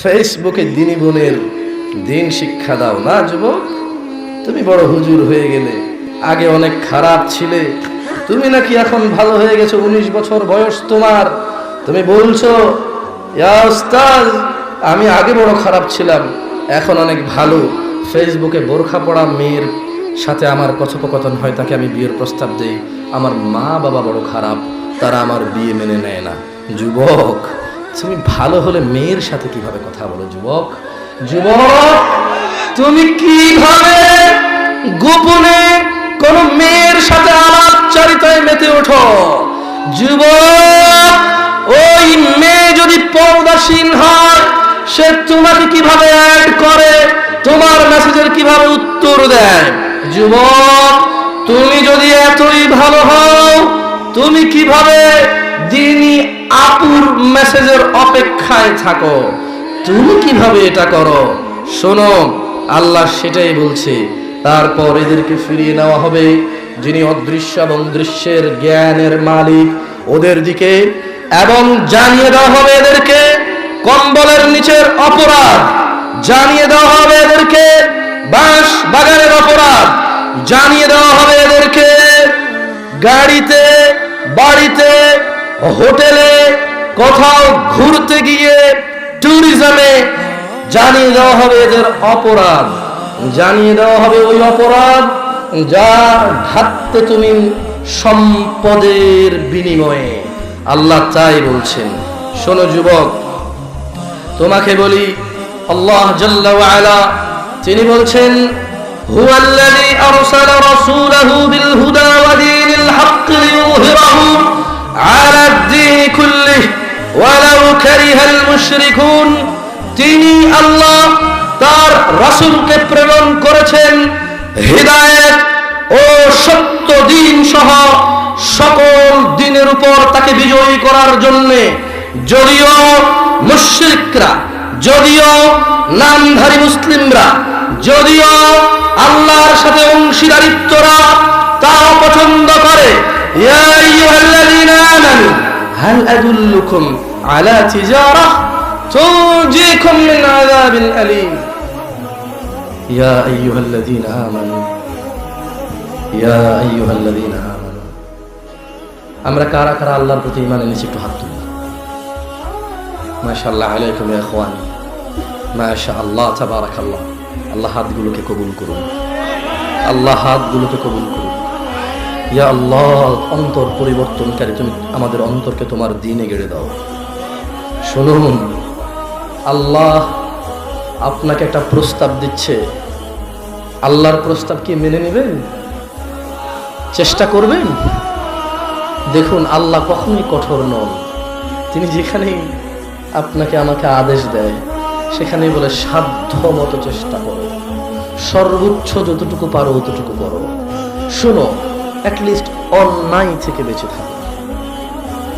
ফেসবুকে দিনী বোনের দিন শিক্ষা দাও না যুবক। তুমি বড় হুজুর হয়ে গেলে, আগে অনেক খারাপ ছিলে, তুমি নাকি এখন ভালো হয়ে গেছো, 19 বছর বয়স তোমার। তুমি বলছো ইয়া উস্তাদ আমি আগে বড় খারাপ ছিলাম, এখন অনেক ভালো। ফেসবুকে বোরখা পড়া মেয়ের সাথে আমার কথোপকথন হয়, তাকে আমি বিয়ের প্রস্তাব দেই। আমার মা বাবা বড় খারাপ, তারা আমার বিয়ে মেনে নেয় না। যুবক তুমি ভালো হলে মেয়ের সাথে কিভাবে কথা বলো? যুবক যুবক তুমি কিভাবে গোপনে কোন মেয়ের সাথে আলাপচারিতায় মেতে ওঠো? যুবক ওই মেয়ে যদি পর্দাশীল হয়, সে তোমাকে কিভাবে অ্যাড করে, তোমার মেসেজের কিভাবে উত্তর দেয়? যুবক তুমি যদি এতই ভালো হও, তুমি কিভাবে দিনী আপুর মেসেজের অপেক্ষায় থাকো? তুমি কিভাবে এটা করো? শোনো, আল্লাহ সেটাই বলছে। তারপর এদেরকে ফিরিয়ে নেওয়া হবে যিনি অদৃশ্য এবং দৃশ্যের জ্ঞানের মালিক, ওদের দিকে, এবং জানিয়ে দেওয়া হবে এদেরকে কম্বলের নিচের অপরাধ, জানিয়ে দেওয়া হবে এদেরকে বাঁশ বাগানের অপরাধ, জানিয়ে দেওয়া হবে এদেরকে গাড়িতে, বাড়িতে, হোটেলে, কোথাও ঘুরতে গিয়ে, ট্যুরিজমে জানিয়ে দেওয়া হবে এদের অপরাধ, জানিয়ে দেওয়া হবে ওই অপরাধ যা ঘাটতে তুমি সম্পদের বিনিময়ে। আল্লাহ তাই বলছেন। শোনো যুবক, তোমাকে বলি, আল্লাহ জাল্লা ওয়া আলা তিনি বলছেন হুয়াল্লাযী আরসালা রাসূলাহু বিল হুদা ওয়া দীনিল হক লিইয়ুযহিরাহু আলা দ্দীনি কুল্লিহি ওয়ালাউ কারিহাল মুশরিকুন। তিনি আল্লাহ তার রাসূলকে প্রেরণ করেছেন হিদায়াত ও সত্য দ্বীন সহ সকল দ্বীনের উপর তাকে বিজয়ী করার জন্য। যদিও মুশরিকরা, যদিও নামধারী মুসলিমরা, যদিও আল্লাহর সাথে অংশীদারিত্বরা তা পছন্দ করে। ইয়া আইয়ুহাল্লাযীনা আমানু হাল আদুল্লুকুম আলা তিজারাহ তুনজিকুম মিন আযাবিন আলীম। ইয়া আইয়ুহাল্লাযীনা আমানু, ইয়া আইয়ুহাল্লাযীনা আমানু। আমরা কারা কারা আল্লাহর প্রতি ঈমান এনেছি একটু হাত তুলি। মাশাআল্লাহ আলাইকুম ইয়া ইখওয়ানি, মাশাআল্লাহ তাবারাকাল্লাহ। আল্লাহ হাতগুলোকে কবুল করুন, আল্লাহ হাতগুলোকে কবুল করুন। ইয়া আল্লাহ অন্তর পরিবর্তনকারী, তুমি আমাদের অন্তরকে তোমার দ্বীনে গেড়ে দাও। শুনুন, আল্লাহ আপনাকে একটা প্রস্তাব দিচ্ছে। আল্লাহর প্রস্তাব কি মেনে নেবেন? চেষ্টা করবেন? দেখুন, আল্লাহ কখনোই কঠোর নন। তিনি যেখানেই আপনাকে আমাকে আদেশ দেয় সেখানেই বলে সাধ্য মতো চেষ্টা করো, সর্বোচ্চ যতটুকু পারো ততটুকু করো। শোনো, অ্যাটলিস্ট অন্যায় থেকে বেঁচে থাকো,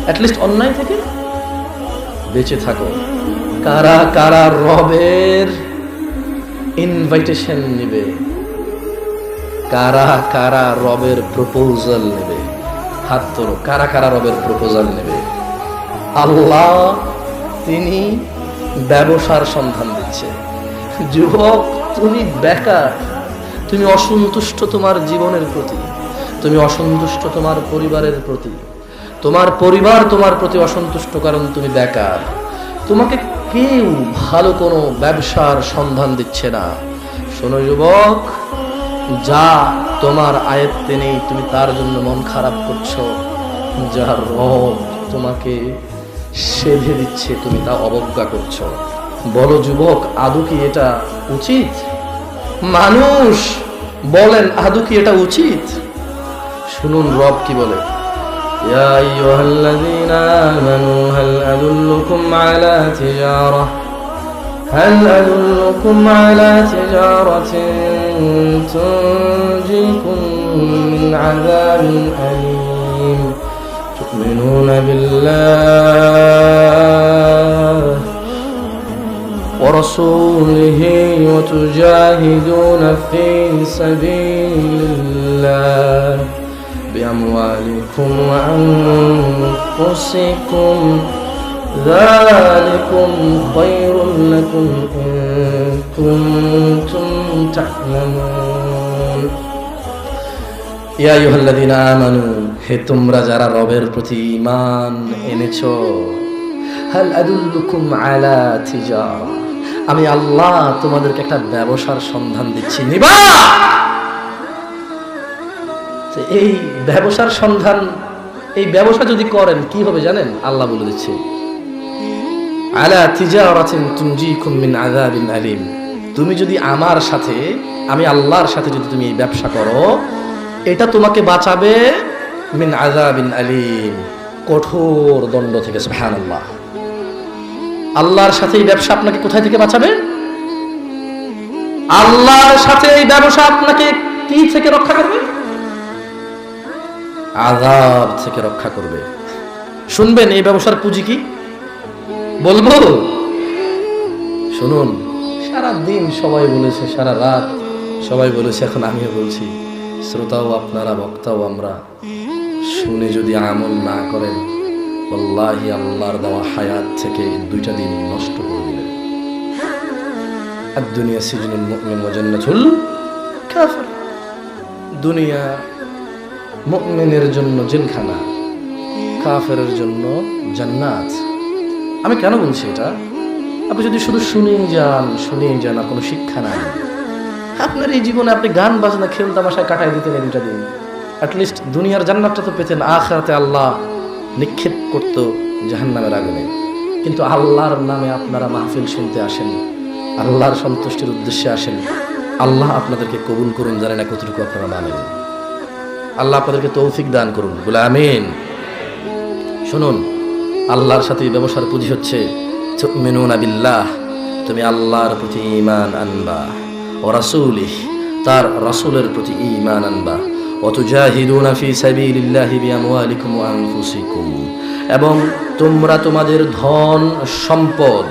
অ্যাটলিস্ট অন্যায় থেকে বেঁচে থাকো। কারা কারা রবের ইনভাইটেশন নেবে? কারা কারা রবের প্রপোজাল নেবে? হাত তোলো, কারা কারা রবের প্রপোজাল নেবে? আল্লাহ তিনি ব্যবসার সন্ধান দিচ্ছে। যুবক তুমি বেকার, তুমি অসন্তুষ্ট তোমার জীবনের প্রতি, তুমি অসন্তুষ্ট তোমার পরিবারের প্রতি, তোমার পরিবার তোমার প্রতি অসন্তুষ্ট কারণ তুমি বেকার। তোমাকে কেউ ভালো কোনো ব্যবসার সন্ধান দিচ্ছে না। শোনো যুবক, যা তোমার আয়ত্তে নেই তুমি তার জন্য মন খারাপ করছো, যার রব তোমাকে সেধে দিচ্ছে তুমি তা অবজ্ঞা করছো। বলো যুবক, আদৌ কি এটা উচিত? মানুষ বলেন, আদৌ কি এটা উচিত? শুনুন রব কি বলে, ইয়া আইয়ুহাল্লাযীনা আমানু হাল আদুল্লুকুম আলা তিজারাহ هل أدلكم على تجارة تنجيكم من عذاب أليم تؤمنون بالله ورسوله وتجاهدون في سبيل الله بأموالكم وأنفسكم যালিকুম খায়রুল লাকুম ইন কুনতুম তা'লামুন। ইয়া আইয়ুহাল্লাযীনা আমানু, হে তোমরা যারা রবের প্রতি ঈমান এনেছো, হাল আদুল্লুকুম আলা তিজারা, আমি আল্লাহ তোমাদেরকে একটা ব্যবসার সন্ধান দিচ্ছি, নিবা? এই ব্যবসার সন্ধান, এই ব্যবসা যদি করেন কি হবে জানেন? আল্লাহ বলে দিচ্ছে, আলা তিজারাতিন তুনজিকুম মিন আযাবিন আলীম, তুমি যদি আমার সাথে, আমি আল্লাহর সাথে যদি তুমি এই ব্যবসা করো, এটা তোমাকে বাঁচাবে মিন আযাবিন আলীম, কঠোর দণ্ড থেকে। সুবহানাল্লাহ। আল্লাহর সাথে এই ব্যবসা আপনাকে কোথায় থেকে বাঁচাবে? আল্লাহর সাথে এই ব্যবসা আপনাকে কি থেকে রক্ষা করবে? আযাব থেকে রক্ষা করবে। শুনবেন এই ব্যবসার পুঁজি কি? বলবো? শুনুন, সারা দিন সবাই বলেছে, সারা রাত সবাই বলেছে, এখন আমিও বলছি, শ্রোতাও আপনারা, বক্তাও আমরা, শুনে যদি আমল না করেন, আল্লাহি আল্লাহর দেওয়া হায়াত থেকে 2টা দিন নষ্ট করে দিলেন। দুনিয়া সিজনুল মুমিন ওয়া জান্নাতুল কাফির, দুনিয়া মুমিনের জন্য জেলখানা, কাফেরের জন্য জান্নাত। আমি কেন বলছি এটা? আপনি যদি শুধু শুনেই যান আর কোনো শিক্ষা নাই, আপনার এই জীবনে আপনি গান বাজনা খেল তামাশায় কাটাই দিতেন এই 2টা দিন, অ্যাটলিস্ট দুনিয়ার জান্নাতটা তো পেতেন। আখিরাতে আল্লাহ নিক্ষেপ করত জাহান্নামের আগুনে। কিন্তু আল্লাহর নামে আপনারা মাহফিল শুনতে আসেন, আল্লাহর সন্তুষ্টির উদ্দেশ্যে আসেন। আল্লাহ আপনাদেরকে কবুল করুন, জানেন না কতটুকু আপনারা মানেন। আল্লাহ আপনাদেরকে তৌফিক দান করুন, বলে আমিন। শুনুন, আল্লাহর সাথে ব্যবসার পুঁজি হচ্ছে তুমিনুনা বিল্লাহ, তুমি আল্লাহর প্রতি ঈমান আনবা, ও রাসূলিহি, তার রাসূলের প্রতি ঈমান আনবা, ওয়া তুজাহিদুনা ফি সাবিলিল্লাহি বিআমওয়ালিকুম ওয়া আনফুসিকুম, এবং তোমরা তোমাদের ধন সম্পদ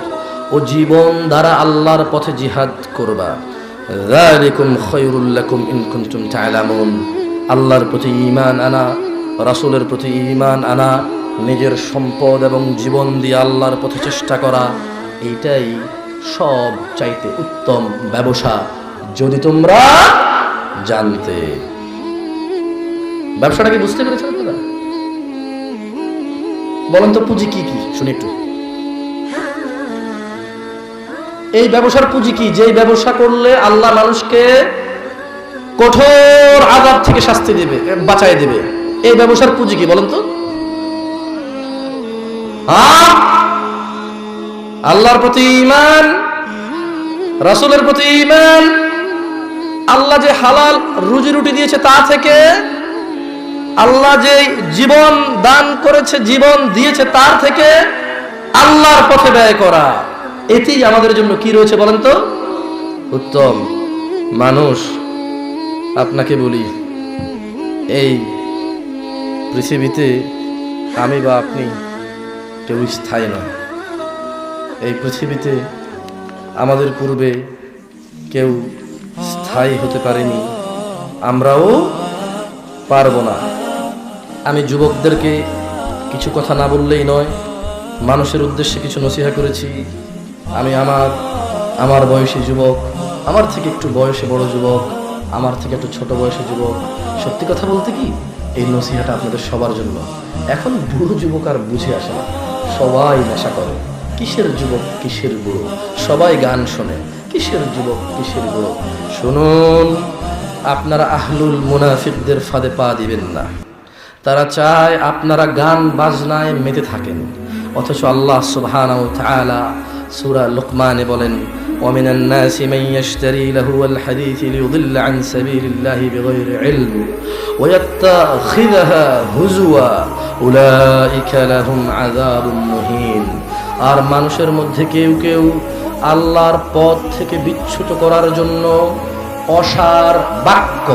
ও জীবন দ্বারা আল্লাহর পথে জিহাদ করবা। যালিকুম খায়রুল লাকুম ইন কুনতুম তা'লামুন, আল্লাহর প্রতি ঈমান আনা, রাসূলের প্রতি ঈমান আনা, নিজের সম্পদ এবং জীবন দিয়ে আল্লাহর পথে চেষ্টা করা, এইটাই সব চাইতে উত্তম ব্যবসা, যদি তোমরা জানতে। ব্যবসাটা কি বুঝতে পেরেছেন আপনারা? বলেন তো পুঁজি কি কি শুনি একটু। এই ব্যবসার পুঁজি কি? যেই ব্যবসা করলে আল্লাহ মানুষকে কঠোর আযাব থেকে শাস্তি দিবে, বাঁচায় দিবে, এই ব্যবসার পুঁজি কি বলেন তো? আল্লাহর প্রতি ঈমান, রাসূলের প্রতি ঈমান, আল্লাহ যে হালাল রুজি রুটি দিয়েছে তা থেকে, আল্লাহ যে জীবন দান করেছে, জীবন দিয়েছে তার থেকে আল্লাহর পথে ব্যয় করা, এতেই আমাদের জন্য কি রয়েছে বলেন তো? উত্তম। মানুষ, আপনাকে বলি, এই পৃথিবীতে আমি বা আপনি কেউ স্থায়ী নয়। এই পৃথিবীতে আমাদের পূর্বে কেউ স্থায়ী হতে পারেনি, আমরাও পারবো না। আমি যুবকদেরকে কিছু কথা না বললেই নয়, মানুষের উদ্দেশ্যে কিছু নসিহা করেছি। আমি আমার বয়সী যুবক, আমার থেকে একটু বয়সে বড় যুবক, আমার থেকে একটু ছোট বয়সী যুবক, সত্যি কথা বলতে কি, এই নসিহাটা আপনাদের সবার জন্য। এখন বুড়ো যুবক আর বুঝে আসে না, সবাই নেশা করে, কিসের যুবক কিসের বুড়ো, সবাই গান শোনে, কিসের যুবক কিসের বুড়ো। শুনুন, আপনারা আহলুল মুনাফিকদের ফাঁদে পা দিবেন না। তারা চায় আপনারা গান বাজনায় মেতে থাকেন, অথচ আল্লাহ সুবহানাহু ওয়া তাআলা সূরা লুকমানে বলেন, ومن الناس من يشتري لهو الحديث ليضل عن سبيل الله بغير علم ويتخذها هزوا أولئك لهم عذاب مهين। আর মানুষের মধ্যে কেউ কেউ আল্লাহর পথ থেকে বিচ্যুত করার জন্য অসার বাক্য,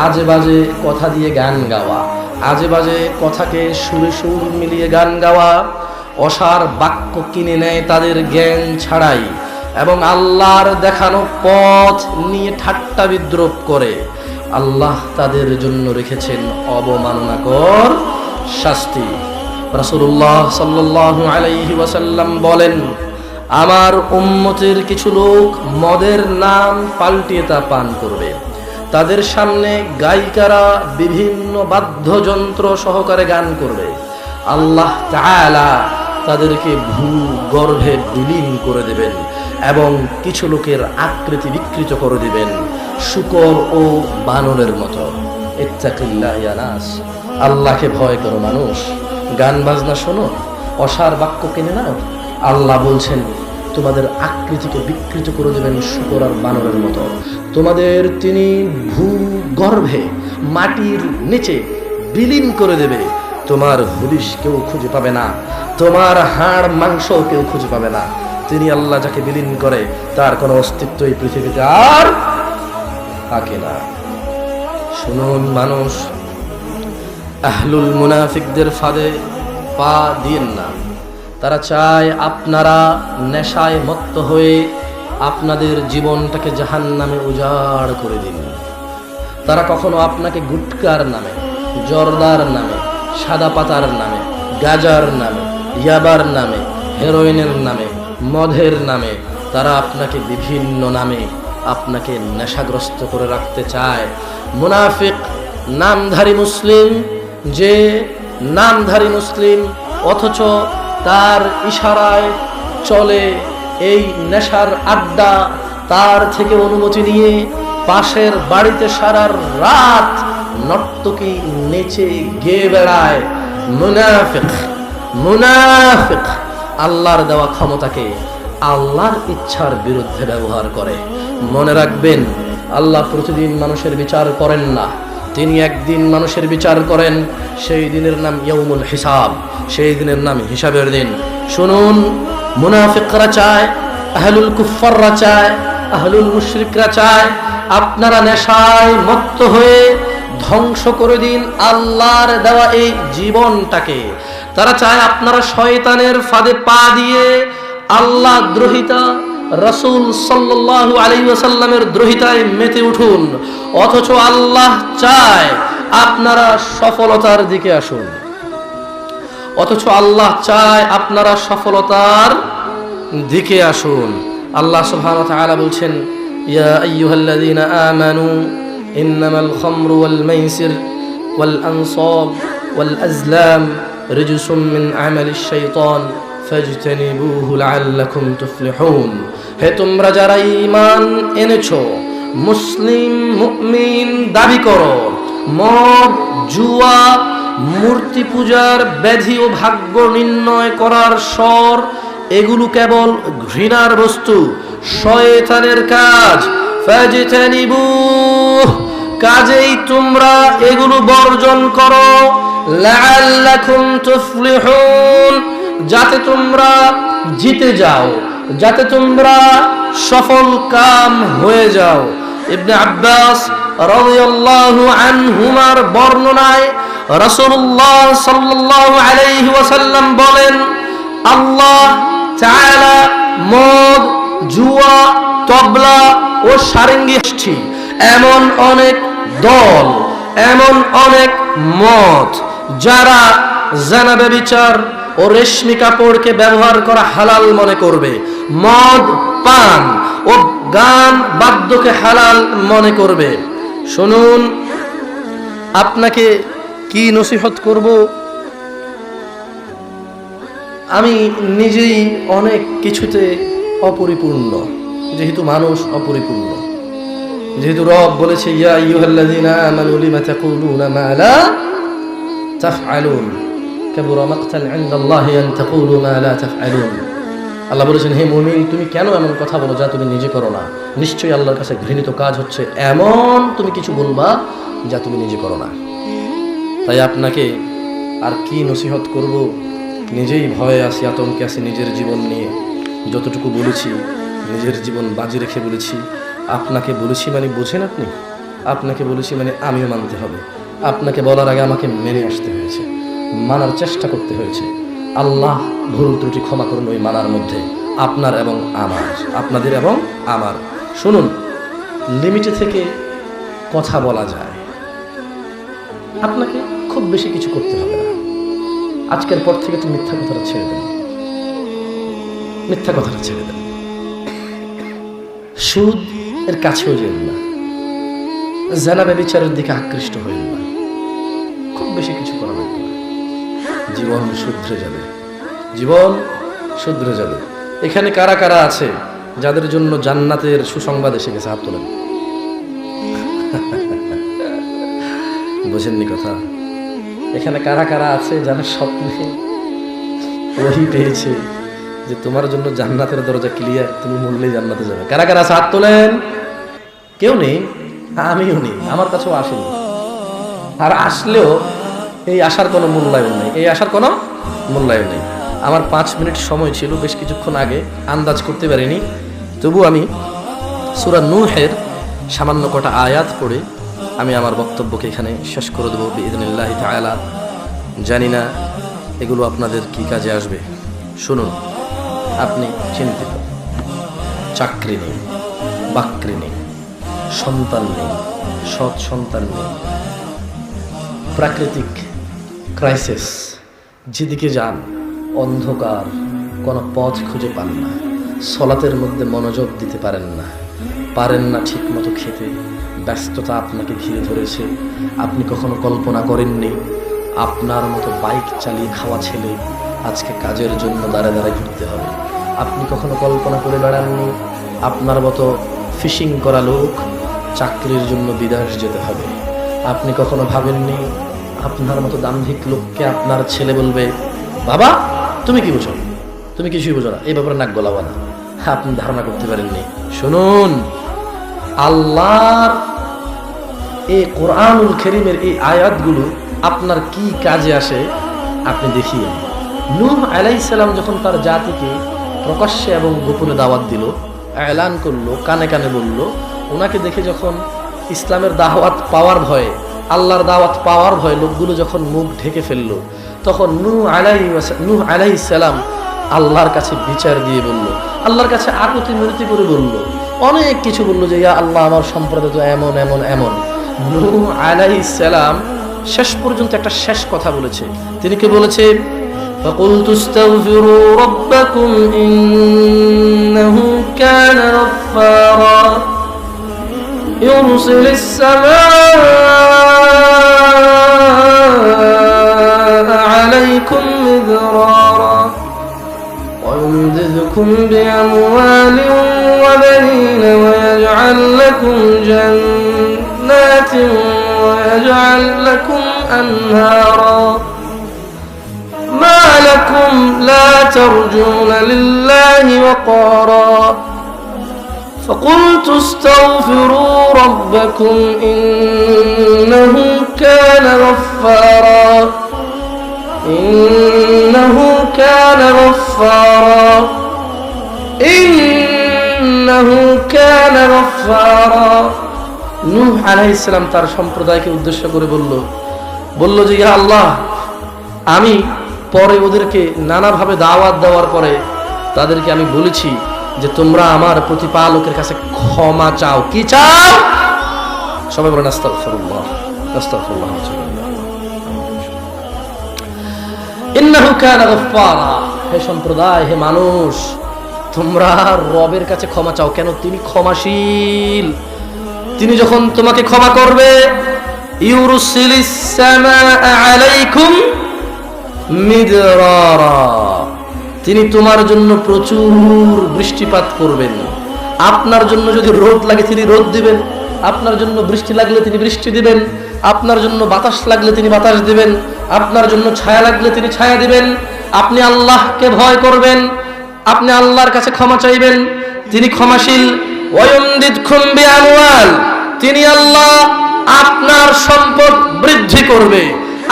আজে বাজে কথা দিয়ে গান গাওয়া, আজে বাজে কথাকে সুরে সুর মিলিয়ে গান গাওয়া, অসার বাক্য কিনে নেয় তাদের জ্ঞান ছাড়াই, এবং আল্লাহর দেখানো পথ নিয়ে ঠাট্টা বিদ্রুপ করে। আল্লাহ তাদের জন্য রেখেছেন অবমাননাকর শাস্তি। রাসূলুল্লাহ সাল্লাল্লাহু আলাইহি ওয়াসাল্লাম বলেন, আমার উম্মতের কিছু লোক মদের নাম পাল্টিয়ে তা পান করবে। তাদের সামনে গায়িকারা বিভিন্ন বাদ্যযন্ত্র সহকারে গান করবে। আল্লাহ তাআলা তাদেরকে ভূগর্ভে বিলীন করে দেবেন এবং কিছু লোকের আকৃতি বিকৃত করে দিবেন শূকর ও বানরের মতো। ইত্তাকিল্লাহ ইয়া নাস, আল্লাহকে ভয় করো মানুষ। গান বাজনা শোনো, অসার বাক্য কিনে নাও। আল্লাহ বলছেন তোমাদের আকৃতিকে বিকৃত করে দেবেন শূকর আর বানরের মতো। তোমাদের তিনি ভূগর্ভে মাটির নিচে বিলীন করে দেবে। তোমার হদিস কেউ খুঁজে পাবে না, তোমার হাড় মাংস কেউ খুঁজে পাবে না। তিনি আল্লাহ যাকে বিলীন করে তার কোনো অস্তিত্ব এই পৃথিবীতে আর থাকে না। শুনুন মানুষ, আহলুল মুনাফিকদের ফাঁদে পা দিয়েন না। তারা চায় আপনারা নেশায় মত্ত হয়ে আপনাদের জীবনটাকে জাহান্নামে উজাড় করে দিন। তারা কখনো আপনাকে গুটকার নামে, জর্দার নামে, সাদা পাতার নামে, গাজার নামে, ইয়াবার নামে, হেরোইনের নামে, মদের নামে, তারা আপনাকে বিভিন্ন নামে আপনাকে নেশাগ্রস্ত করে রাখতে চায়। মুনাফিক নামধারী মুসলিম, যে নামধারী মুসলিম অথচ তার ইশারায় চলে এই নেশার আড্ডা, তার থেকে অনুমতি নিয়ে পাশের বাড়িতে সারা রাত নর্তকী নেচে গেয়ে বেড়ায়। মুনাফিক, মুনাফিক আল্লাহর দেওয়া ক্ষমতাকে আল্লাহর ইচ্ছার বিরুদ্ধে ব্যবহার করে। মনে রাখবেন, আল্লাহ প্রতিদিন মানুষের বিচার করেন না, তিনি একদিন মানুষের বিচার করেন। সেই দিনের নাম ইয়াউমুল হিসাব, সেই দিনের নাম হিসাবের দিন। শুনুন, মুনাফিকরা চায়, আহলুল কুফাররা চায়, আহলুল মুশরিকরা চায় আপনারা নেশায় মত্ত হয়ে ধ্বংস করে দিন আল্লাহর দেওয়া এই জীবনটাকে। তারা চায় আপনারা শয়তানের ফাঁদে পা দিয়ে আল্লাহ দ্রোহিতা, রাসূল সাল্লাল্লাহু আলাইহি ওয়াসাল্লামের দ্রোহিতায় মেতে উঠুন। অথচ আল্লাহ চায় আপনারা সফলতার দিকে আসুন। অথচ আল্লাহ চায় আপনারা সফলতার দিকে আসুন। আল্লাহ সুবহানাহু ওয়া তাআলা বলছেন, ইয়া আইয়ুহাল্লাযীনা আমানু ইন্নামাল খামরু ওয়াল মাইসির ওয়াল আনসাব ওয়াল আজলাম রিজসুম মিন আমালিশ শাইতান ফাজতানিবুহু লাআল্লাকুম তুফলিহুন। হে তোমরা যারা ঈমান এনেছো, মুসলিম মুমিন দাবি করো, মদ, জুয়া, মূর্তি পূজার ব্যাধি ও ভাগ্য নির্ণয় করার স্বর, এগুলো কেবল ঘৃণার বস্তু, শয়তানের কাজ। ফাজতানিবুহু, কাজেই তোমরা এগুলো বর্জন করো। লাআল্লাকুম তুফলিহুন, যাতে তোমরা জিতে যাও, যাতে তোমরা সফল কাম হয়ে যাও। ইবনে আব্বাস রাদিয়াল্লাহু আনহুমার বর্ণনায় রাসূলুল্লাহ সাল্লাল্লাহু আলাইহি ওয়াসাল্লাম বলেন, আল্লাহ তাআলা মদ, জুয়া, তবলা ও সারেঙ্গি এমন অনেক দল, এমন অনেক মত যারা জানা ব্যভিচার ও রেশমি কাপড়কে ব্যবহার করা হালাল মনে করবে, মদ পান ও গান বাদ্যকে হালাল মনে করবে। শুনুন, আপনাকে কি নসিহত করব, আমি নিজেই অনেক কিছুতে অপরিপূর্ণ, যেহেতু মানুষ অপরিপূর্ণ, যেহেতু রব বলেছে ইয়া আইয়ুহাল্লাযীনা আমানু লিমা তাকুলুনা মা লা তাফআলুন কাবুরা মাকতান ইনদাল্লাহি আন তাকুলু মা লা তাফআলুন। আল্লাহ বলেছেন, হে মুমিন, তুমি কেন এমন কথা বলো যা তুমি নিজে করো না? নিশ্চয়ই আল্লাহর কাছে ঘৃণিত কাজ হচ্ছে এমন তুমি কিছু বলবা যা তুমি নিজে করো না। তাই আপনাকে আর কি নসিহত করব, নিজেই ভয়ে আছি, আতঙ্কে আছি নিজের জীবন নিয়ে। যতটুকু বলেছি নিজের জীবন বাজি রেখে বলেছি। আপনাকে বলেছি মানে বোঝেন আপনি, আপনাকে বলেছি মানে আমিও মানতে হবে। আপনাকে বলার আগে আমাকে মেনে আসতে হয়েছে, মানার চেষ্টা করতে হয়েছে। আল্লাহ ভুল ত্রুটি ক্ষমা করুন ওই মানার মধ্যে, আপনার এবং আমার, আপনাদের এবং আমার। শুনুন, লিমিটে থেকে কথা বলা যায়, আপনাকে খুব বেশি কিছু করতে হবে না। আজকের পর থেকে তুমি মিথ্যা কথাটা ছেড়ে দেন, মিথ্যা কথাটা ছেড়ে দেন। সুদ এর কাছেও যেন না, জানা ব্যভিচারের দিকে আকৃষ্ট হইল না। খুব বেশি কিছু করা লাগবে না, জীবন শুধরে যাবে, জীবন শুধরে যাবে। এখানে কারা কারা আছে যাদের জন্য জান্নাতের সুসংবাদ এসে গেছে? হাত তোলেন। বোঝেননি কথা? এখানে কারা কারা আছে যারা স্বপ্নে ওহি পেয়েছে যে তোমার জন্য জান্নাতের দরজা ক্লিয়ার, তুমি মরলেই জান্নাতে যাবে? কারা কারা আছে? হাত তোলেন। কেউ নেই? আমিও নেই, আমার কাছেও আসেনি। আর আসলেও এই আশার কোনো মূল্যায়ন নেই, এই আশার কোনো মূল্যায়ন নেই। আমার 5 মিনিট সময় ছিল বেশ কিছুক্ষণ আগে, আন্দাজ করতে পারিনি। তবু আমি সূরা নূহের সামান্য কটা আয়াত পড়ে আমি আমার বক্তব্যকে এখানে শেষ করে দেবো বিইذنিল্লাহি তাআলা। জানি না এগুলো আপনাদের কি কাজে আসবে। শুনুন, আপনি চিন্তিত, চাকরি নেই, বাকরি নেই, সন্তান নেই, সৎ সন্তান নেই, প্রাকৃতিক ক্রাইসিস, যেদিকে যান অন্ধকার, কোনো পথ খুঁজে পান না, সলাতের মধ্যে মনোযোগ দিতে পারেন না ঠিক মতো খেতে, ব্যস্ততা আপনাকে ঘিরে ধরেছে। আপনি কখনো কল্পনা করেননি আপনার মতো বাইক চালিয়ে খাওয়া ছেলে আজকে কাজের জন্য দাঁড়ে দাঁড়ায় ঘুরতে হবে। আপনি কখনো কল্পনা করে বেড়াননি আপনার মতো ফিশিং করা লোক চাকরির জন্য বিদেশ যেতে হবে। আপনি কখনো ভাবেননি আপনার মতো দাম্ভিক লোককে আপনার ছেলে বলবে, বাবা তুমি কি বুঝো, তুমি কিছুই বুঝো না, এই ব্যাপারে নাক গলাবা না। আপনি ধারণা করতে পারেননি। শুনুন, আল্লাহর এই কোরআনুল কারীমের এই আয়াতগুলো আপনার কি কাজে আসে আপনি দেখিয়ে। নূহ আলাইহিস সালাম যখন তার জাতিকে প্রকাশ্যে এবং গোপনে দাওয়াত দিল, এলান করলো, কানে কানে বলল, ওনাকে দেখে যখন ইসলামের দাওয়াত পাওয়ার ভয়ে, আল্লাহর দাওয়াত পাওয়ার ভয়ে লোকগুলো যখন মুখ ঢেকে ফেললো, তখন নূহ আলাইহিস সালাম আল্লাহর কাছে বিচার দিয়ে বলল, আল্লাহর কাছে আকুতি মিনতি করে বলল, অনেক কিছু বলল যে ইয়া আল্লাহ আমার সম্প্রদায় তো এমন এমন এমন। নূহ আলাইহিস সালাম শেষ পর্যন্ত একটা শেষ কথা বলেছে। তিনি কি বলেছে? ফাকুলতু আস্তাগফিরু রাব্বাকুম ইন্নাহু কানা গাফফারা ইউরসিলিস সামাআ আলাইকুম মিদরারা ويمددكم بأموال وبنين ويجعل لكم جنات ويجعل لكم أنهارا ما لكم لا ترجون لله وقارا فقلت استغفروا ربكم إنه كان غفارا إنه كان غفارا إنه كان غفارا। নূহ আলাইহিস সালাম তার সম্প্রদায়কে উদ্দেশ্য করে বলল যে ইয়া আল্লাহ, আমি পরে ওদেরকে নানাভাবে দাওয়াত দেওয়ার পরে তাদেরকে আমি বলেছি যে তোমরা আমার প্রতিপালকের কাছে ক্ষমা চাও। কি চাও? সবাই বলেন আস্তাগফিরুল্লাহ, আস্তাগফিরুল্লাহ। ইন্নাহু কানা গাফফারা, হে সম্প্রদায়, হে মানুষ, তোমরা রবের কাছে ক্ষমা চাও। কেন? তিনি ক্ষমাশীল। তিনি যখন তোমাকে ক্ষমা করবে, ইউরসিলিস সামাআ আলাইকুম মিদরারা, তিনি তোমার জন্য প্রচুর বৃষ্টিপাত করবেন। আপনার জন্য যদি রোদ লাগে তিনি রোদ দিবেন, আপনার জন্য বৃষ্টি লাগলে তিনি বৃষ্টি দিবেন, আপনার জন্য বাতাস লাগলে তিনি বাতাস দিবেন, আপনার জন্য ছায়া লাগলে তিনি ছায়া দিবেন। আপনি আল্লাহকে ভয় করবেন, আপনি আল্লাহর কাছে ক্ষমা চাইবেন, তিনি ক্ষমাশীল। ওয়ায়ুমদিদকুম বিআমওয়াল, তিনি আল্লাহ আপনার সম্পদ বৃদ্ধি করবে।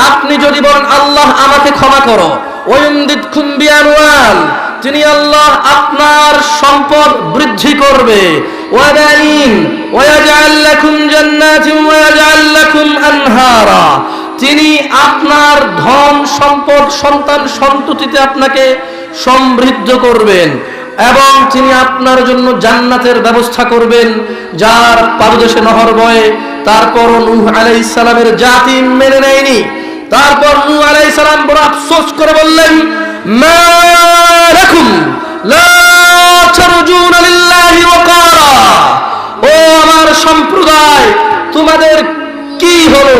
আপনি যদি বলেন আল্লাহ আমাকে ক্ষমা করো, ওয়ায়ুমদিদকুম বিআমওয়াল, তিনি আল্লাহ আপনার সম্পদ বৃদ্ধি করবে। ওয়াবানিন ওয়ায়াজআল লাকুম জান্নাতিন ওয়ায়াজআল লাকুম আনহারা, তিনি আপনার ধন সম্পদ সন্তান সন্ততিতে আপনাকে সমৃদ্ধ করবেন এবং তিনি আপনার জন্য জান্নাতের ব্যবস্থা করবেন যার পাদদেশে নহর বয়ে। তারপর নূহ আলাইহিস সালামের জাতি মেনে নেয়নি, তারপর নূহ আলাইহিস সালাম বড় আফসোস করে বললেন, মা লাকুম লা তারজুনা লিল্লাহি ওয়াকারা, ও আমার সম্প্রদায়, তোমাদের কি হলো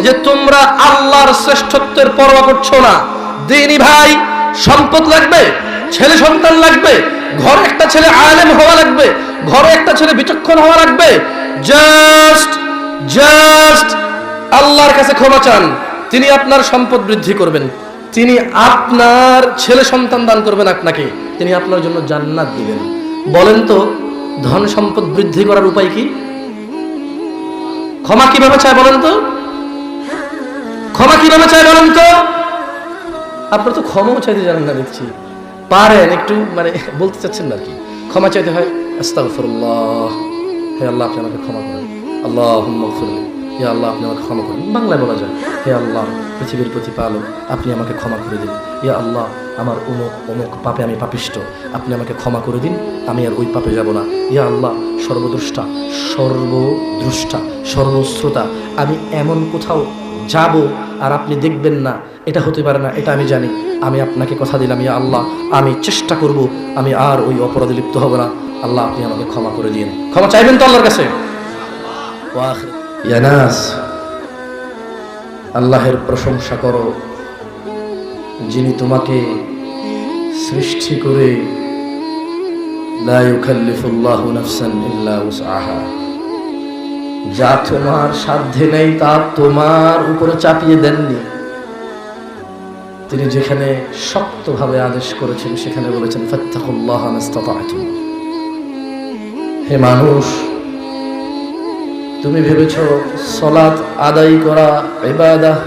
যে তোমরা আল্লাহর শ্রেষ্ঠত্বের পরোয়া করছো না? দিনী ভাই, সম্পদ লাগবে, ছেলে সন্তান লাগবে, ঘরে একটা ছেলে আলেম হওয়া লাগবে, ঘরে একটা ছেলে বিচক্ষণ হওয়া লাগবে, জাস্ট আল্লাহর কাছে ক্ষমা চান, তিনি আপনার সম্পদ বৃদ্ধি করবেন, তিনি আপনার ছেলে সন্তান দান করবেন আপনাকে, তিনি আপনার জন্য জান্নাত দিবেন। বলেন তো, ধন সম্পদ বৃদ্ধি করার উপায় কি? ক্ষমা কিভাবে চায় বলেন তো? ক্ষমা কিভাবে চায় বলেন তো? আপনারা তো ক্ষমাও চাইতে জানেন না দেখছি। পারেন একটু, মানে বলতে চাচ্ছেন না কি? ক্ষমা চাইতে হয় আস্তাগফিরুল্লাহ, হে আল্লাহ আপনি আমাকে ক্ষমা করেন, আল্লাহুম্মা গফিরলি, হে আল্লাহ আপনি আমাকে ক্ষমা করেন। বাংলায় বলা যায়, হে আল্লাহ পৃথিবীর প্রতিপালক, আপনি আমাকে ক্ষমা করে দিন। ইয়া আল্লাহ, আমার অমুক অমুক পাপে আমি পাপিষ্ট, আপনি আমাকে ক্ষমা করে দিন, আমি আর ওই পাপে যাব না। ইয়া আল্লাহ, সর্বদ্রষ্টা, সর্বশ্রোতা, আমি এমন কোথাও যাব আর আপনি দেখবেন না, এটা হতে পারে না, এটা আমি জানি। আমি আপনাকে কথা দিলাম, ইয়া আল্লাহ আমি চেষ্টা করব, আমি আর ওই অপরাধে লিপ্ত হব না। আল্লাহ আপনি আমাকে ক্ষমা করে দিন। ক্ষমা চাইবেন তো আল্লাহর কাছে? ইয়া নাস, আল্লাহের প্রশংসা করো, যিনি তোমাকে সৃষ্টি করে লা ইউকাল্লিফুল্লাহু নাফসান ইল্লা উসআহা, যা তোমার সাধ্যে নেই তা তোমার উপরে চাপিয়ে দেননি। তিনি যেখানে শক্তভাবে আদেশ করেছেন সেখানে বলেছেন ফাত্তাকুল্লাহা মাস্তাতা'তুম। হে মানুষ, তুমি ভেবেছ সালাত আদায় করা ইবাদত,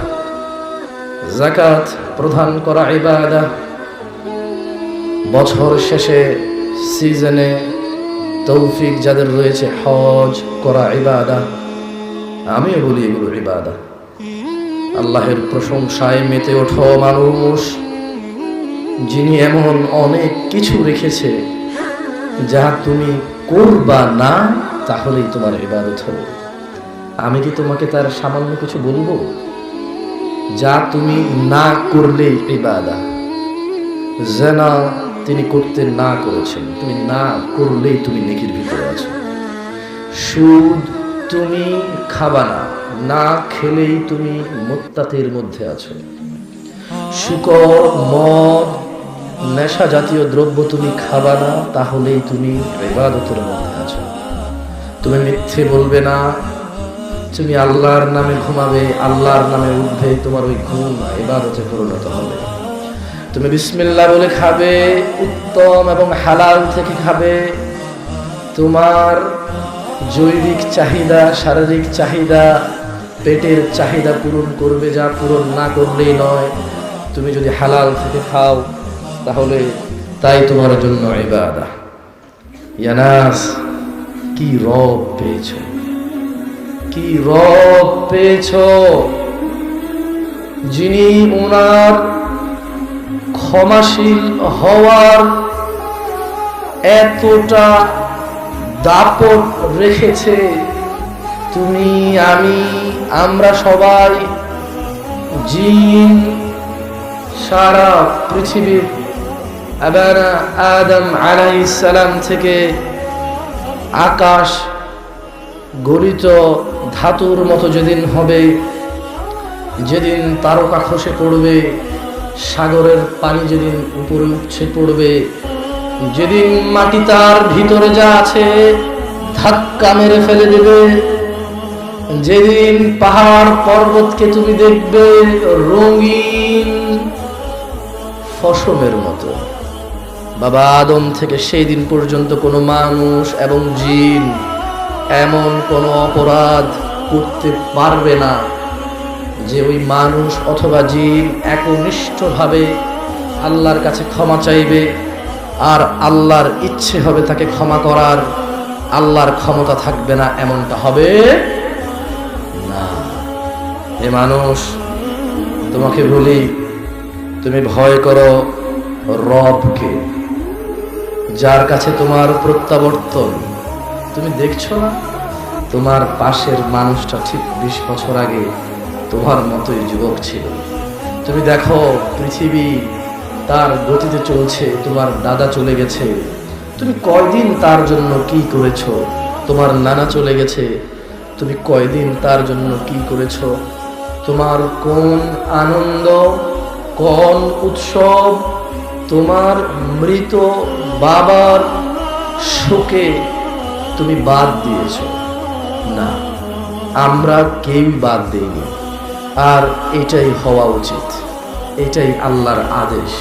যাকাত প্রদান করা ইবাদত, বছর শেষে সিজনে তৌফিক যাদের রয়েছে হজ করা ইবাদত। আমিও বলি এগুলো ইবাদত। আল্লাহের প্রশংসায় মেতে ওঠো মানুষ, যিনি এমন অনেক কিছু রেখেছে যা তুমি করবা না তাহলেই তোমার ইবাদত হবে। আমি কি তোমাকে তার সামান্য কিছু বলবো যা তুমি না করলেই ইবাদত? জিনা তিনি করতে না করেছেন, তুমি না করলেই তুমি নেকির ভিতরে আছো। সুদ তুমি খাবা না, না খেলেই তুমি মুত্তাকির মধ্যে আছো। শুকর, মদ, নেশা জাতীয় দ্রব্য তুমি খাবা না, তাহলেই তুমি ইবাদতের মধ্যে আছো। তুমি মিথ্যে বলবে না, তুমি আল্লাহর নামে ঘুমাবে, আল্লাহর নামে উঠবে, তোমার ওই ঘুম ইবাদতে পরিণত হবে। তুমি বিসমিল্লাহ বলে খাবে, উত্তম এবং হালাল থেকে খাবে। তোমার জৈবিক চাহিদা, শারীরিক চাহিদা, পেটের চাহিদা পূরণ করবে, যা পূরণ না করলেই নয়। তুমি যদি হালাল থেকে খাও তাহলে তাই তোমার জন্য ইবাদত। ইয়া নাস, কি রব পেয়েছো, কি রব পেয়েছো, যিনি ওনার ক্ষমাশীল হওয়ার এতটা দাপট রেখেছে। তুমি, আমি, আমরা সবাই, জিন, সারা পৃথিবীর আদম আলাইহিস সালাম থেকে আকাশ গলিত ধাতুর মতো যেদিন হবে, যেদিন তারকা খসে পড়বে, সাগরের পানি যেদিন উপরে উঠছে পড়বে, যেদিন মাটি তার ভিতরে যা আছে ধাক্কা মেরে ফেলে দেবে, যেদিন পাহাড় পর্বতকে তুমি দেখবে রঙিন ফসলের মতো, বাবা আদম থেকে সেই দিন পর্যন্ত কোনো মানুষ এবং জিন এমন কোনো অপরাধ করতে পারবে না যে ওই মানুষ অথবা জিন একনিষ্ঠভাবে আল্লাহর কাছে ক্ষমা চাইবে আর আল্লাহর ইচ্ছে হবে তাকে ক্ষমা করার, আল্লাহর ক্ষমতা থাকবে না, এমনটা হবে না। এ মানুষ, তোমাকে বলি, তুমি ভয় করো রবকে, যার কাছে তোমার প্রত্যাবর্তন। তুমি দেখছো না তোমার পাশের মানুষটা ঠিক 20 বছর আগে তোমার মতোই যুবক ছিল। তুমি দেখো পৃথিবী তার গতিতে চলছে, তোমার দাদা চলে গেছে, তুমি কয়দিন তার জন্য কি করেছো? তোমার নানা চলে গেছে, তুমি কয়দিন তার জন্য কি করেছো? তোমার কোন আনন্দ, কোন উৎসব তোমার মৃত বাবার শোকে তুমি বাদ দিয়েছো? না, আমরা কেউই বাদ দেইনি। আর এটাই হওয়া উচিত, এটাই আল্লাহর আদেশ।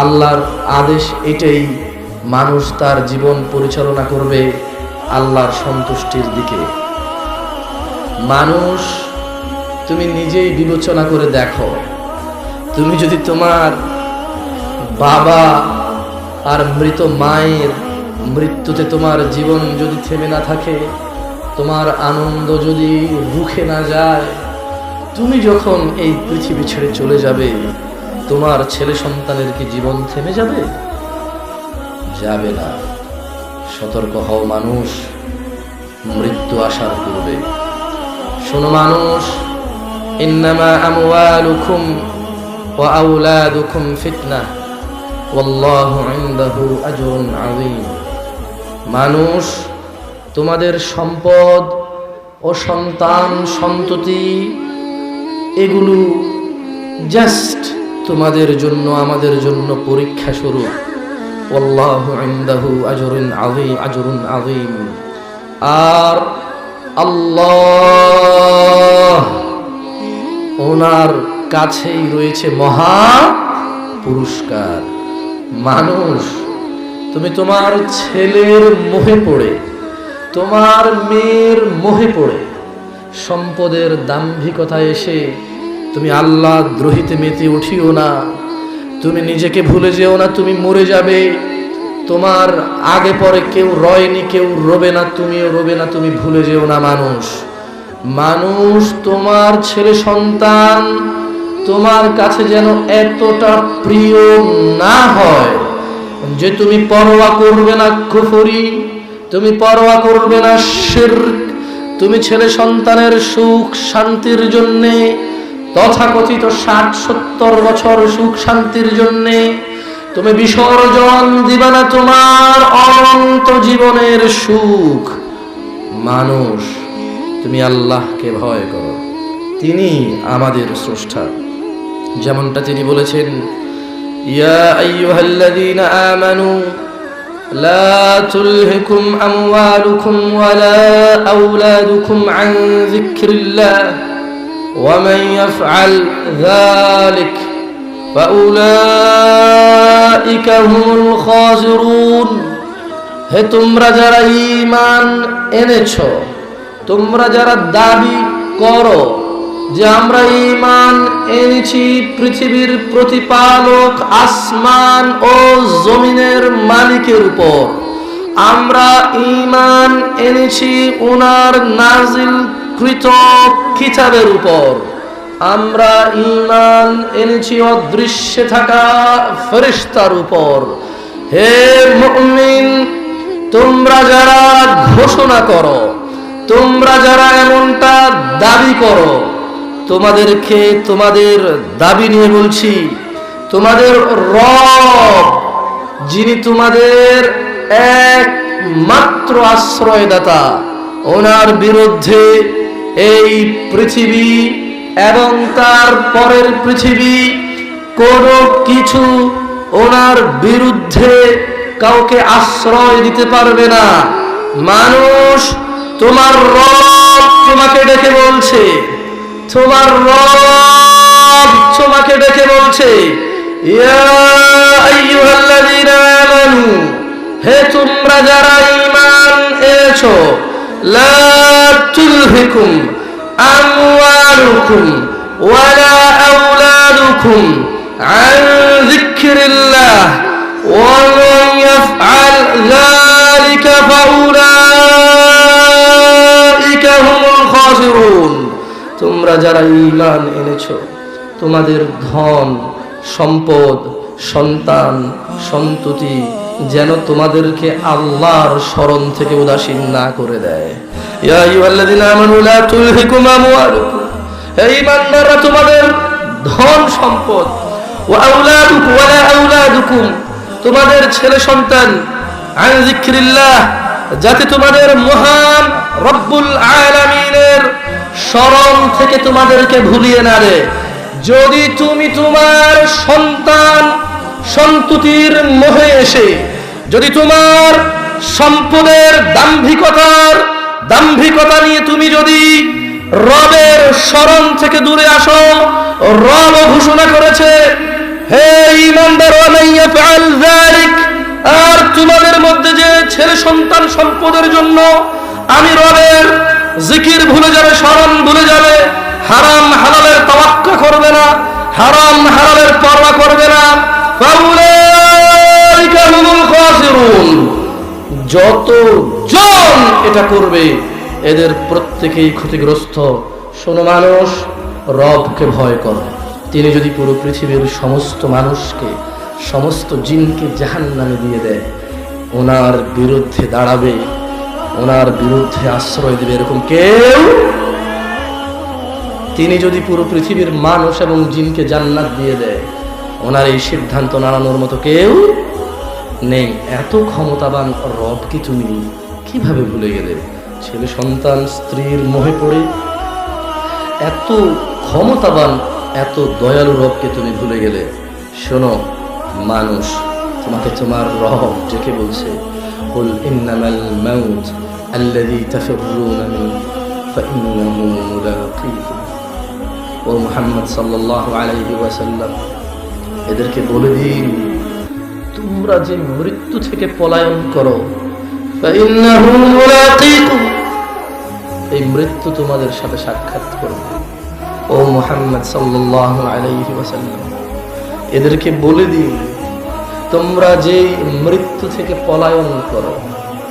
আল্লাহর আদেশ এটাই, মানুষ তার জীবন পরিচালনা করবে আল্লাহর সন্তুষ্টির দিকে। মানুষ, তুমি নিজেই বিবেচনা করে দেখো, তুমি যদি তোমার বাবা আর মৃত মায়ের মৃত্যুতে তোমার জীবন যদি থেমে না থাকে, তোমার আনন্দ যদি রুখে না যায়, তুমি যখন এই পৃথিবী ছেড়ে চলে যাবে, তোমার ছেলে সন্তানের কি জীবন থেমে যাবে? যাবে না। সতর্ক হও মানুষ, মৃত্যু আসার পূর্বে। শোনো মানুষ, ইন্নামা আমওয়ালুকুম ওয়া আওলাদুকুম ফিতনাহ ওয়াল্লাহু ইনদাহু আজরুন আযীম। মানুষ, তোমাদের সম্পদ ও সন্তান সন্ততি এগুলো জাস্ট তোমাদের জন্য, আমাদের জন্য পরীক্ষা স্বরূপ। ওয়াল্লাহু ইনদাহু আজরুন আযীম। আর আল্লাহ, ওনার কাছেই রয়েছে মহা পুরস্কার। মানুষ, তুমি তোমার ছেলের মোহে পড়ে, তোমার মেয়ের মোহে পড়ে, সম্পদের দাম্ভিকতা এসে তুমি আল্লাহ দ্রোহিতে মেতে উঠিও না। তুমি নিজেকে ভুলে যেও না, তুমি মরে যাবে। তোমার আগে পরে কেউ রয়নি, কেউ রবে না, তুমিও রবে না, তুমি ভুলে যেও না। মানুষ, তোমার ছেলে সন্তান তোমার কাছে যেন এতটা প্রিয় না হয় যে তুমি পরোয়া করবে না কুফরি, তুমি পরোয়া করবে না শিরক, তুমি ছেলে সন্তানের সুখ শান্তির জন্যে, তথাকথিত 60-70 বছর সুখ শান্তির জন্যে তুমি বিসর্জন দিবা না তোমার অনন্ত জীবনের সুখ। মানুষ, তুমি আল্লাহকে ভয় করো, তিনি আমাদের স্রষ্টা। যেমনটা তিনি বলেছেন, ইয়া আইয়ুহাল্লাযীনা আমানু লা তুলহিকুম আমওয়ালুকুম ওয়ালা আওলাদুকুম আন যিকরিল্লাহ ওয়া মান ইয়াফআল যালিক ফাউলাইকা হুমুল খাসিরুন। হে তোমরা যারা ঈমান এনেছো, তোমরা যারা দাবি করো যে আমরা ঈমান এনেছি পৃথিবীর প্রতিপালক আসমান ও জমিনের মালিকের উপর, আমরা ঈমান এনেছি ওনার নাজিলকৃত কিতাবের উপর, আমরা ঈমান এনেছি অদৃশ্যে থাকা ফেরেশতার উপর। হে মুমিন, তোমরা যারা ঘোষণা করো, তোমরা যারা এমনটা দাবি করো, তোমাদেরকে তোমাদের দাবি নিয়ে বলছি, তোমাদের রব যিনি তোমাদের একমাত্র আশ্রয়দাতা, ওনার বিরুদ্ধে এই পৃথিবী এবং তার পরের পৃথিবী কোনো কিছু ওনার বিরুদ্ধে কাউকে আশ্রয় দিতে পারবে না। মানুষ, তোমার রব তোমাকে ডেকে বলছে, তোমার রব তোমাকে ডেকে বলছে, ইয়া আইয়ুহাল্লাযীনা আমানু, হে তোমরা যারা ঈমান এনেছো, লা তুলহিকুম আমওয়ালুকুম ওয়ালা আওলাদুকুম আন যিকরিল্লাহ ওয়া মান ইয়াফআল যালিকা ফাউলাইকা হুমুল খাসিরুন। তোমরা যারা ঈমান এনেছো, তোমাদের ধন সম্পদ সন্তান সন্ততি যেন তোমাদেরকে আল্লাহর স্মরণ থেকে উদাসীন না করে দেয়। ইয়া আইয়ুহাল্লাযীনা আমানু লা তুলহিকুম আমওয়ালুকুম, হে ঈমানদাররা, তোমাদের ধন সম্পদ, ওয়া আওলাদুকুম ওয়ালা আওলাদুকুম, তোমাদের ছেলে সন্তান, আন যিকরিল্লাহ, যাতে তোমাদের মহান রব্বুল আলামিনের স্মরণ থেকে তোমাদেরকে ভুলিয়ে না রে। যদি তুমি তোমার সন্তান সন্ততির মোহে এসে যদি তোমার সম্পদের দাম্ভিকতা নিয়ে তুমি যদি রবের স্মরণ থেকে দূরে আসো, রব ঘোষণা করেছে, হে ঈমানদার, আর তোমাদের মধ্যে যে ছেলে সন্তান সম্পদের জন্য আমি রবের জিকির ভুলে যাবে, স্মরণ ভুলে যাবে, হারাম হালালের তাওয়াক্কা করবে না, হারাম হালালের পরোয়া করবে না, ফাউলাইকা হুমুল খাসিরুন, যতজন এটা করবে এদের প্রত্যেকেই ক্ষতিগ্রস্ত। শোনো মানুষ, রবকে ভয় করো। তিনি যদি পুরো পৃথিবীর সমস্ত মানুষকে, সমস্ত জিনকে জাহান্নামে দিয়ে দেয়, ওনার বিরুদ্ধে দাঁড়াবে, ওনার বিরুদ্ধে আশ্রয় দেবে এরকম কেউ? তিনি যদি পুরো পৃথিবীর মানুষ এবং জিনকে জান্নাত দিয়ে দেয়, ওনার এই সিদ্ধান্ত নাড়ানোর মতো কেউ নেই। এত ক্ষমতাবান রবকে তুমি কিভাবে ভুলে গেলে? ছেলে সন্তান স্ত্রীর মোহে পড়ে এত ক্ষমতাবান, এত দয়ালু রবকে তুমি ভুলে গেলে। শোনো মানুষ, তোমাকে তোমার রব ডেকে বলছে, কুল ইন্নামাল মাউত আল্লাযী তাফিরুনা মিনহু ফাইন্নাহু মুলাকীকুম। ও মুহাম্মদ সাল্লাল্লাহু আলাইহি ওয়াসাল্লাম, এদেরকে বলে দিন, তোমরা যে মৃত্যু থেকে পলায়ন করো, ফাইন্নাহু মুলাকীকুম, এই মৃত্যু তোমাদের সাথে সাক্ষাৎ করবে। ও মুহাম্মদ সাল্লাল্লাহু আলাইহি ওয়াসাল্লাম, এদেরকে বলে দিন, তোমরা যে মৃত্যু থেকে পলায়ন করো,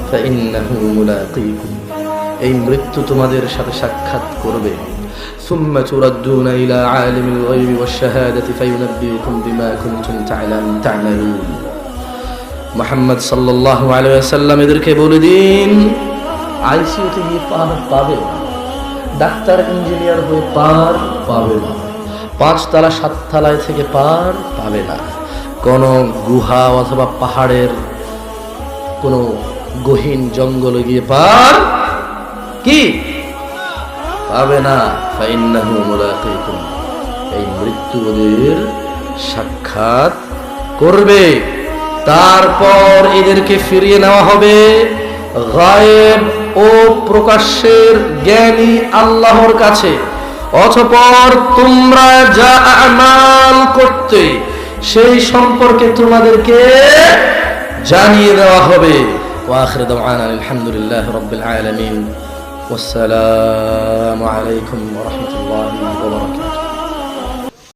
ফাইন্নাহু মুলাকীকুম, এই মৃত্যু তোমাদের সাথে সাক্ষাৎ করবে। সুম্মা তুরাদ্দুনা ইলা আলিমিল গায়বি ওয়াশ শাহাদাতি ফায়ুনাব্বিউকুম বিমা কুনতুম তা'মালুন। মুহাম্মদ সাল্লাল্লাহু আলাইহি ওয়াসাল্লাম, এদেরকে বলে দিন, আইসিইউতে গিয়ে পার পাবে না, ডাক্তার ইঞ্জিনিয়ার হয়ে পার পাবে না, 5 তলা 7 তলায় থেকে পার পাবে না, কোন গুহা অথবা পাহাড়ের কোন গহীন জঙ্গলে গিয়ে পার কি পাবে না। ফাইন্নাহু মুলাকীকুম, এই মৃত্যু ওদের সাক্ষাৎ করবে। তারপর এদেরকে ফিরিয়ে নেওয়া হবে গায়েব ও প্রকাশ্যের জ্ঞানী আল্লাহর কাছে। অতঃপর তোমরা যা আমাল করতে সেই সম্পর্কে তোমাদেরকে জানিয়ে দেওয়া হবে। ওয়া আখিরু দাওয়ানা আলহামদুলিল্লাহি রাব্বিল আলামিন। ওয়াসসালামু আলাইকুম ওয়া রাহমাতুল্লাহি ওয়া বারাকাতুহু।